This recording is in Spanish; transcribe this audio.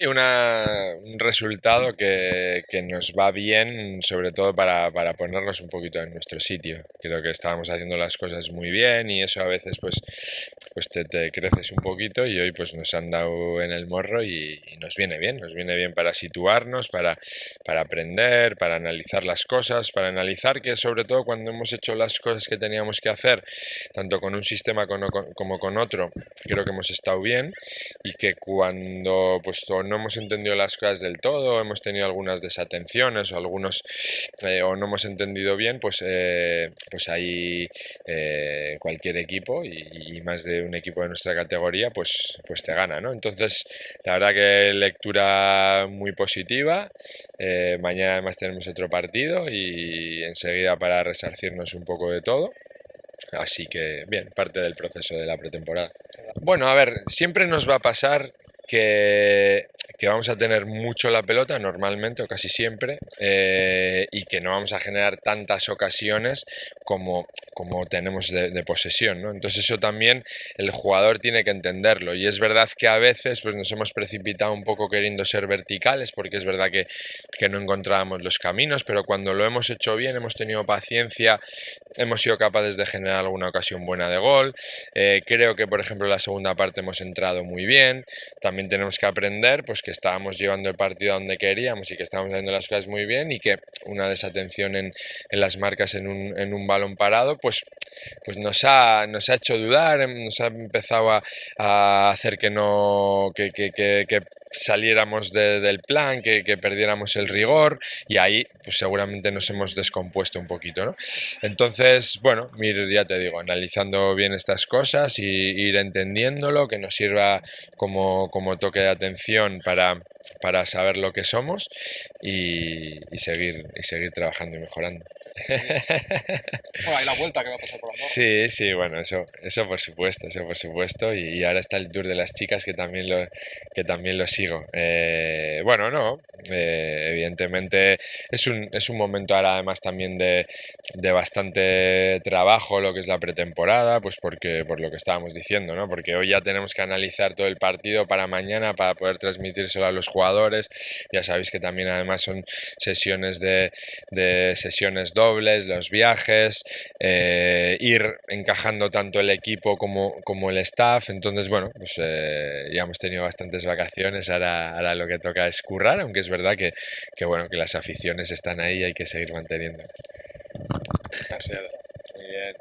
Y un resultado que nos va bien, sobre todo para ponernos un poquito en nuestro sitio. Creo que estábamos haciendo las cosas muy bien y eso a veces pues te creces un poquito y hoy pues nos han dado en el morro y nos viene bien para situarnos, para aprender, para analizar las cosas, para analizar que sobre todo cuando hemos hecho las cosas que teníamos que hacer, tanto con un sistema como con otro, creo que hemos estado bien y que cuando pues no hemos entendido las cosas del todo, hemos tenido algunas desatenciones o algunos o no hemos entendido bien, pues ahí cualquier equipo y más de un equipo de nuestra categoría, pues te gana, ¿no? Entonces, la verdad que lectura muy positiva. Mañana además tenemos otro partido y enseguida para resarcirnos un poco de todo. Así que, bien, parte del proceso de la pretemporada. Bueno, a ver, siempre nos va a pasar que vamos a tener mucho la pelota normalmente o casi siempre y que no vamos a generar tantas ocasiones como tenemos de posesión, ¿no? Entonces eso también el jugador tiene que entenderlo y es verdad que a veces pues nos hemos precipitado un poco queriendo ser verticales porque es verdad que no encontrábamos los caminos, pero cuando lo hemos hecho bien, hemos tenido paciencia, hemos sido capaces de generar alguna ocasión buena de gol. Creo que por ejemplo en la segunda parte hemos entrado muy bien. También tenemos que aprender pues que estábamos llevando el partido a donde queríamos y que estábamos haciendo las cosas muy bien y que una desatención en las marcas en un balón parado pues nos ha hecho dudar, nos ha empezado a hacer que no que saliéramos del plan, que perdiéramos el rigor y ahí pues seguramente nos hemos descompuesto un poquito, ¿no? Entonces, bueno, ya te digo, analizando bien estas cosas y ir entendiéndolo, que nos sirva como toque de atención para saber lo que somos y seguir trabajando y mejorando. Muy bien. Bueno, hay la vuelta que va a pasar por Andorra. Sí, sí, bueno, eso por supuesto, y ahora está el Tour de las chicas que también lo sigo. Bueno, no, evidentemente es un momento ahora además también de bastante trabajo lo que es la pretemporada, pues porque por lo que estábamos diciendo, ¿no? Porque hoy ya tenemos que analizar todo el partido para mañana para poder transmitírselo a los jugadores. Ya sabéis que también además son sesiones de sesiones dobles, los viajes, ir encajando tanto el equipo como el staff. Entonces, bueno, pues ya hemos tenido bastantes vacaciones, ahora lo que toca es currar, aunque es verdad bueno, que las aficiones están ahí y hay que seguir manteniendo. Así es. Muy bien.